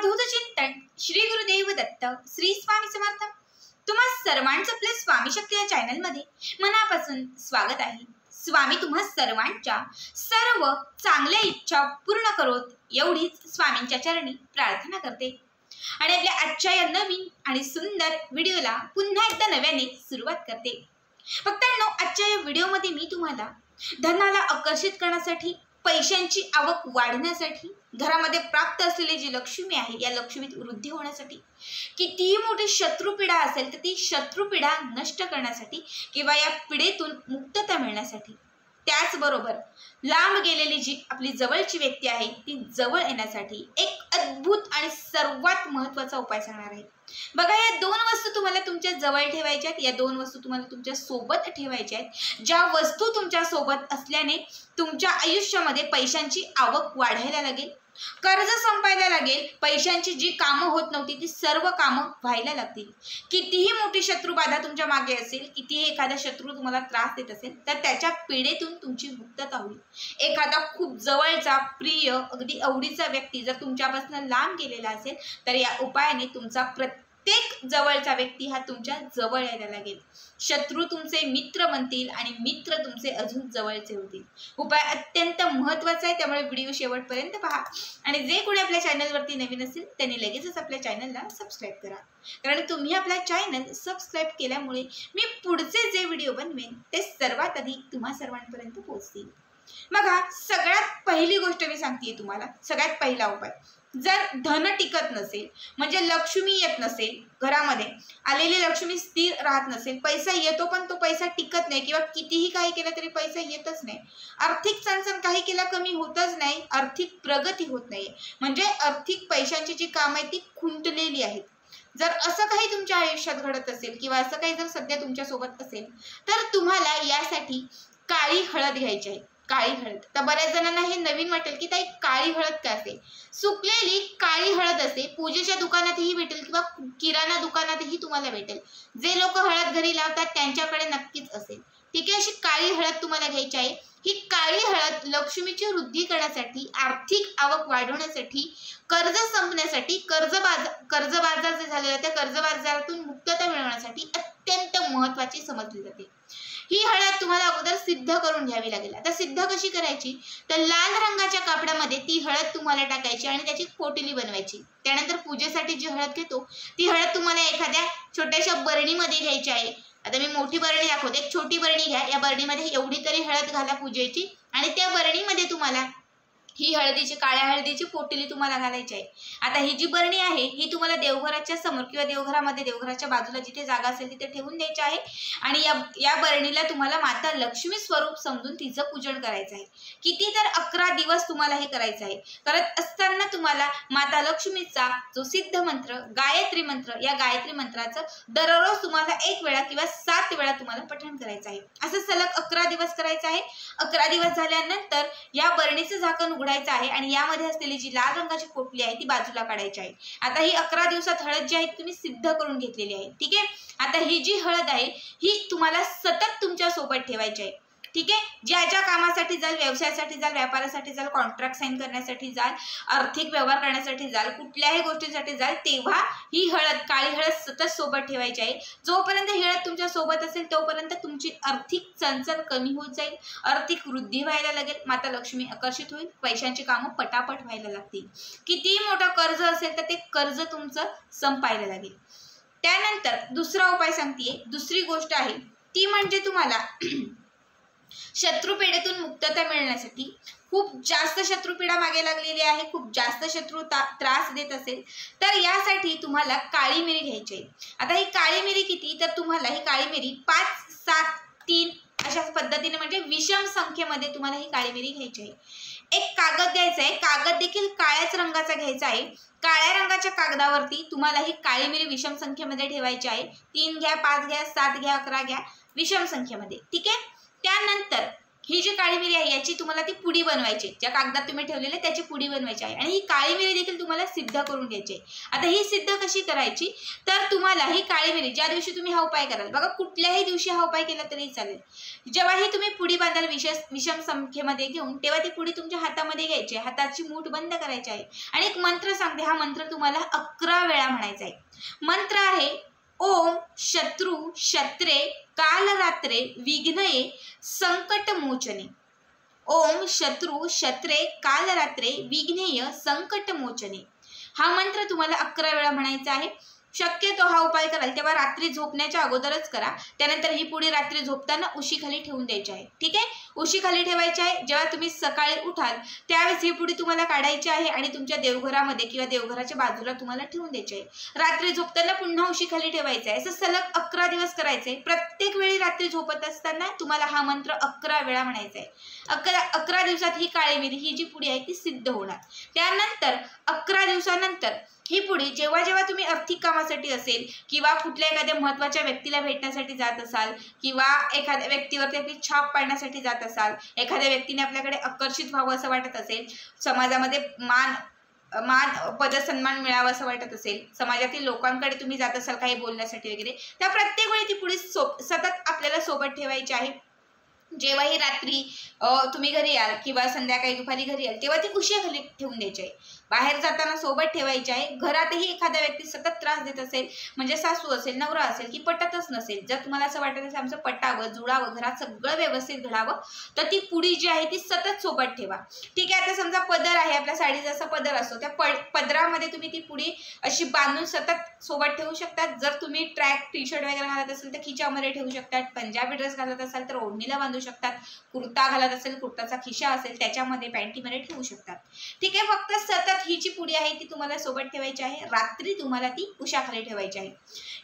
अवधूत चिंतन श्री गुरुदेव दत्त श्री स्वामी समर्थ। तुम्हा सर्वांचं आपल्या स्वामी शक्ती या चॅनल मध्ये मनापासून स्वागत आहे। स्वामी तुम्हा सर्वांच्या सर्व चांगल्या इच्छा पूर्ण करोत एवढीच स्वामींच्या चरणी प्रार्थना करते आणि आपल्या आजच्या या नवीन आणि सुंदर व्हिडिओला पुन्हा एकदा नव्याने सुरुवात करते। भक्तांनो, आजच्या या व्हिडिओमध्ये मी तुम्हाला धनाला आकर्षित करण्यासाठी, पैशांची आवक वाढण्यासाठी, घरामध्ये प्राप्त असलेली जी लक्ष्मी आहे या लक्ष्मीत वृद्धी होण्यासाठी, कितीही मोठी शत्रुपीडा असेल तर ती शत्रुपीडा नष्ट करण्यासाठी किंवा या पीडेतून मुक्तता मिळण्यासाठी, त्याचबरोबर लांब गेलेली जी आपली जवळची व्यक्ती आहे ती जवळ येण्यासाठी एक अद्भुत आणि सर्वात महत्त्वाचा उपाय सांगणार आहे। बघा, या दोन वस्तू तुम्हाला तुमच्या जवळ ठेवायच्या आहेत, या दोन वस्तू तुम्हाला तुमच्या सोबत ठेवायच्या आहेत। ज्या वस्तू तुमच्या सोबत असल्याने तुमच्या आयुष्यामध्ये पैशांची आवक वाढायला लागेल, कर्ज संपायला लागेल, पैशांची जी कामं होत नव्हती ती सर्व कामं व्हायला लागतील। कितीही मोठी शत्रुबाधा तुमच्या मागे असेल, कितीही एखादा शत्रू तुम्हाला त्रास देत असेल तर त्याच्या पीडेतून तुमची मुक्तता होईल। एखादा खूप जवळचा, प्रिय, अगदी आवडीचा व्यक्ती जर तुमच्यापासून लांब गेलेला असेल तर या उपायाने तुमचा प्रत्येक जवळचा व्यक्ती हा तुमच्या जवळ यायला लागेल। शत्रू तुमचे मित्र बनतील आणि मित्र तुमचे अजून जवळचे होतील। उपाय अत्यंत महत्त्वाचा आहे, त्यामुळे व्हिडिओ शेवटपर्यंत पहा आणि जे कोणी आपल्या चॅनलवरती नवीन असेल त्यांनी लगेचच आपल्या चॅनलला सबस्क्राईब करा, कारण तुम्ही आपला चॅनल सबस्क्राईब केल्यामुळे मी पुढचे जे व्हिडिओ बनवेन ते सर्वात आधी तुम्हा सर्वांपर्यंत पोहोचतील। बघा, सगळ्यात पहिली गोष्ट मी सांगते तुम्हाला, सगळ्यात पहिला उपाय, जर धन टिकत नसेल म्हणजे लक्ष्मी येत नसेल, घरामध्ये आलेली लक्ष्मी स्थिर राहत नसेल, पैसा येतो पण तो पैसा टिकत नाही किंवा कितीही काही केलं तरी पैसा येतच नाही, आर्थिक चणचण काही केला कमी होतच नाही, आर्थिक प्रगती होत नाही, म्हणजे आर्थिक पैशांची जी कामं आहेत ती खुंटलेली आहेत, जर असं काही तुमच्या आयुष्यात घडत असेल किंवा असं काही जर सध्या तुमच्या सोबत असेल तर तुम्हाला यासाठी काळी हळद घ्यायची आहे। काळी हळद, तर बऱ्याच जणांना हे नवीन वाटेल की ताई काळी हळद काय असते। सुकलेली काळी हळद असते, पूजेच्या दुकानातही भेटेल किंवा किराणा दुकानातही तुम्हाला भेटेल। जे लोक हळद घरी लावतात त्यांच्याकडे नक्कीच असेल, ठीक आहे। अशी काळी हळद तुम्हाला घ्यायची आहे। ही काळी हळद लक्ष्मीची वृद्धी करण्यासाठी, आर्थिक आवक वाढवण्यासाठी, कर्ज संपण्यासाठी, कर्जबाजार जे झालेलं त्या कर्जबाजारातून मुक्तता मिळवण्यासाठी अत्यंत महत्त्वाची समजली जाते। ही हळद तुम्हाला अगोदर सिद्ध करून घ्यावी लागेल। आता सिद्ध कशी करायची, तर लाल रंगाच्या कापडामध्ये ती हळद तुम्हाला टाकायची आणि त्याची पोटली बनवायची। त्यानंतर पूजेसाठी जी हळद घेतो ती हळद तुम्हाला एखाद्या छोट्याशा बरणीमध्ये घ्यायची आहे। आता मी मोठी बरणी दाखवते, एक छोटी बरणी घ्या, या बरणीमध्ये एवढी तरी हळद घाला पूजेची आणि त्या बरणीमध्ये तुम्हाला ही हळदीची, काळ्या हळदीची पोटली तुम्हाला घालायची आहे। आता ही जी बरणी आहे ही तुम्हाला देवघराच्या समोर किंवा देवघरामध्ये, देवघराच्या बाजूला जिथे जागा असेल तिथे ठेवून द्यायची आहे आणि या बरणीला तुम्हाला माता लक्ष्मी स्वरूप समजून तिचं पूजन करायचं आहे। किती तर 11 दिवस तुम्हाला हे करायचं आहे। करत असताना तुम्हाला माता लक्ष्मीचा जो सिद्ध मंत्र, गायत्री मंत्र, या गायत्री मंत्राचं दररोज तुम्हाला 1 वेळा किंवा 7 वेळा तुम्हाला पठण करायचं आहे। असं सलग 11 दिवस करायचं आहे। 11 दिवस झाल्यानंतर या बरणीचं झाकण उघडायचं आहे आणि यामध्ये असलेली जी लाल रंगाची पोटली आहे ती बाजूला काढायची आहे। आता ही 11 दिवसात हळद जी आहे तुम्ही सिद्ध करून घेतलेली आहे, ठीक आहे। आता ही जी हळद आहे ही तुम्हाला सतत तुमच्या सोबत ठेवायची आहे, ठीक आहे। ज्या कामासाठी जाल, व्यवसायासाठी जाल, व्यापारासाठी जाल, कॉन्ट्रॅक्ट साइन करण्यासाठी जाल, आर्थिक व्यवहार करण्यासाठी जाल, कुठल्याही गोष्टीसाठी जाल, तेव्हा ही हळद, काळी हळद सतत सोबत ठेवायची आहे। जोपर्यंत ही हळद तुमच्या सोबत असेल तोपर्यंत तुमची आर्थिक चणचण कमी होत जाईल, आर्थिक वृद्धी व्हायला लागेल, माता लक्ष्मी आकर्षित होईल, पैशांची कामं पटापट व्हायला लागतील। कितीही मोठं कर्ज असेल तर ते कर्ज तुमचं संपायला लागेल। त्यानंतर दुसरा उपाय सांगतेय, दुसरी गोष्ट आहे ती म्हणजे तुम्हाला शत्रुपीडेतून मुक्तता मिळण्यासाठी, खूप जास्त शत्रुपीडा मागे लागलेली आहे, खूप जास्त शत्रू त्रास देत असेल तर यासाठी तुम्हाला काळी मिरी घ्यायची आहे। आता ही काळी मिरी किती, तर तुम्हाला ही काळी मिरी 5, 7, 3 अशा पद्धतीने म्हणजे विषम संख्येमध्ये तुम्हाला ही काळी मिरी घ्यायची आहे। एक कागद घ्यायचा आहे, कागद देखील काळ्याच रंगाचा घ्यायचा आहे। काळ्या रंगाच्या कागदावरती तुम्हाला ही काळी मिरी विषम संख्येमध्ये ठेवायची आहे। 3 घ्या, 5 घ्या, 7 घ्या, 11 घ्या, विषम संख्येमध्ये, ठीक आहे। त्यानंतर ही जी काळी मिरी आहे याची तुम्हाला ती पुडी बनवायची, ज्या कागदात तुम्ही ठेवलेले त्याची पुडी बनवायची आहे आणि ही काळी मिरी देखील तुम्हाला सिद्ध करून घ्यायची आहे। आता ही सिद्ध कशी करायची, तर तुम्हाला ही काळी मिरी ज्या दिवशी तुम्ही हा उपाय कराल, बघा कुठल्याही दिवशी हा उपाय केला तरी चालेल, जेव्हा ही तुम्ही पुडी बांधाल विषम संख्येमध्ये घेऊन, तेव्हा ती पुडी तुमच्या हातामध्ये घ्यायची, हाताची मूठ बंद करायची आहे आणि एक मंत्र सांगते, हा मंत्र तुम्हाला 11 वेळा म्हणायचा आहे। मंत्र आहे ओम शत्रु शत्रे कालरात्रे विघ्नये संकट मोचने। ओम शत्रु शत्रे कालरात्रे विघ्नेय संकट मोचने हा मंत्र तुम्हाला 11 वेळा म्हणायचा आहे। शक्यतो हा उपाय कराल तेव्हा रात्री झोपण्याच्या अगोदरच करा, त्यानंतर ही पुडी रात्री झोपताना उशीखाली ठेवून द्यायची आहे, ठीक आहे। उशीखाली ठेवायची आहे, जेव्हा तुम्ही सकाळी उठाल त्यावेळेस ही पुडी तुम्हाला काढायची आहे आणि तुमच्या देवघरामध्ये किंवा देवघराच्या बाजूला तुम्हाला ठेवून द्यायची आहे। रात्री झोपताना पुन्हा उशीखाली ठेवायचं आहे, असं सलग 11 दिवस करायचं आहे। प्रत्येक वेळी रात्री झोपत असताना तुम्हाला हा मंत्र 11 वेळा म्हणायचा आहे। 11 दिवसात ही काळी मिरी ही जी पुडी आहे ती सिद्ध होणार। त्यानंतर 11 दिवसानंतर ही पुडी जेव्हा जेव्हा तुम्ही आर्थिक कामासाठी असेल किंवा कुठल्या एखाद्या महत्त्वाच्या व्यक्तीला भेटण्यासाठी जात असाल किंवा एखाद्या व्यक्तीवरती आपली छाप पाडण्यासाठी जात असाल, एखाद्या व्यक्तीने आपल्याकडे आकर्षित व्हावं असं वाटत असेल, समाजामध्ये मान पद सन्मान मिळावा असं वाटत असेल, समाजातील लोकांकडे तुम्ही जात असाल काही बोलण्यासाठी वगैरे, त्या प्रत्येक वेळी ती पुडी सतत आपल्याला सोबत ठेवायची आहे। जेव्हाही रात्री तुम्ही घरी याल किंवा संध्याकाळी दुपारी घरी याल तेव्हा ती उशीखाली ठेवून द्यायची आहे। बाहेर जाताना सोबत ठेवायची आहे। घरातही एखादा व्यक्ती सतत त्रास देत असेल, म्हणजे सासू असेल नवरा असेल की पटतच नसेल, जर तुम्हाला असं वाटत असेल आमचं पटावं जुळावं घरात सगळं व्यवस्थित घडावं, तर ती पुडी जी आहे ती सतत सोबत ठेवा, ठीक आहे। आता समजा पदर आहे, आपल्या साडीचा जसा पदर असतो त्या पदरामध्ये तुम्ही ती पुडी अशी बांधून सतत सोबत ठेवू शकतात। जर तुम्ही ट्रॅक टी शर्ट वगैरे घालत असेल तर खिशामध्ये ठेवू शकतात, पंजाबी ड्रेस घालत असाल तर ओढणीला बांधू शकतात, कुर्ता घालत असेल कुर्ताचा खिशा असेल त्याच्यामध्ये पॅन्टीमध्ये ठेवू शकतात, ठीक आहे। फक्त सतत ही जी पुडी आहे ती तुम्हाला सोबत ठेवायची आहे, रात्री तुम्हाला ती उशाखाली ठेवायची आहे।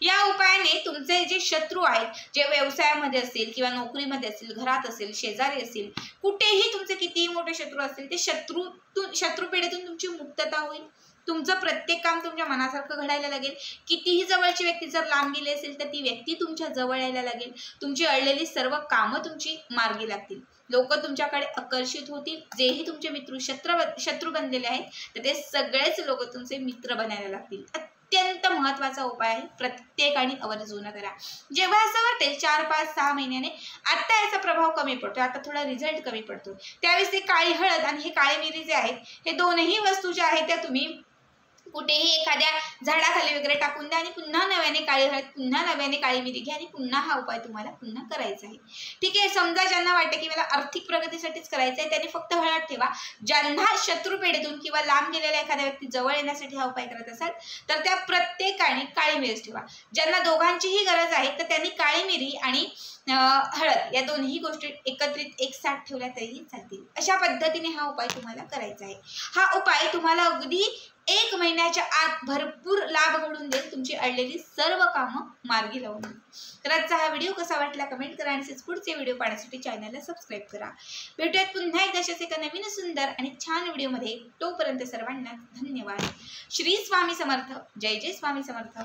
या उपायाने तुमचे जे शत्रू आहेत, जे व्यवसायामध्ये असेल किंवा नोकरीमध्ये असेल, घरात असेल, शेजारी असेल, कुठेही तुमचे कितीही मोठे शत्रू असतील ते शत्रुपीडेतून तुमची मुक्तता होईल। तुमचं प्रत्येक काम तुमच्या मनासारखं घडायला लागेल। कितीही जवळची व्यक्ती जर लांब गेली असेल तर ती व्यक्ती तुमच्या जवळ यायला लागेल। तुमची अडलेली सर्व कामं तुमची मार्गी लागतील, लोक तुमच्याकडे आकर्षित होतील। जेही तुमचे मित्र शत्रू बनलेले आहेत तर ते सगळेच लोक तुमचे मित्र बनायला लागतील। अत्यंत महत्त्वाचा उपाय आहे, प्रत्येकाने आवर्जून करा। जेव्हा असं वाटेल 4, 5, 6 महिन्याने आता याचा प्रभाव कमी पडतो, आता थोडा रिझल्ट कमी पडतो, त्यावेळेस ते काळी हळद आणि हे काळी मिरी जे आहेत हे दोनही वस्तू ज्या आहेत त्या तुम्ही कुठेही एखाद्या झाडाखाली वगैरे टाकून द्या आणि पुन्हा नव्याने काळी हळद पुन्हा नव्याने काळी मिरी घ्या आणि पुन्हा हा उपाय तुम्हाला पुन्हा करायचा आहे, ठीक आहे। समजा ज्यांना वाटतं की मला आर्थिक प्रगतीसाठीच करायचं आहे त्यांनी फक्त हळद ठेवा। ज्यांना शत्रुपेढेतून किंवा लांब गेलेल्या एखाद्या व्यक्ती जवळ येण्यासाठी हा उपाय करत असाल तर त्या प्रत्येकाने काळी मिरीच ठेवा। ज्यांना दोघांचीही गरज आहे तर त्यांनी काळी मिरी आणि हळद या दोन्ही गोष्टी एकत्रित एकसाथ ठेवल्या तरीही चालतील। अशा पद्धतीने हा उपाय तुम्हाला करायचा आहे। हा उपाय तुम्हाला अगदी 1 महिन्याच्या आत भरपूर लाभ घडून देईल, तुमची अडलेली सर्व कामं मार्गी लावून देईल। तर आजचा हा व्हिडिओ कसा वाटला कमेंट करा आणि पुढचे व्हिडिओ पाहण्यासाठी चॅनलला सबस्क्राईब करा। भेटूयात पुन्हा एकदा अशाच एका नवीन सुंदर आणि छान व्हिडिओमध्ये, तोपर्यंत सर्वांना धन्यवाद। श्री स्वामी समर्थ, जय जय स्वामी समर्थ।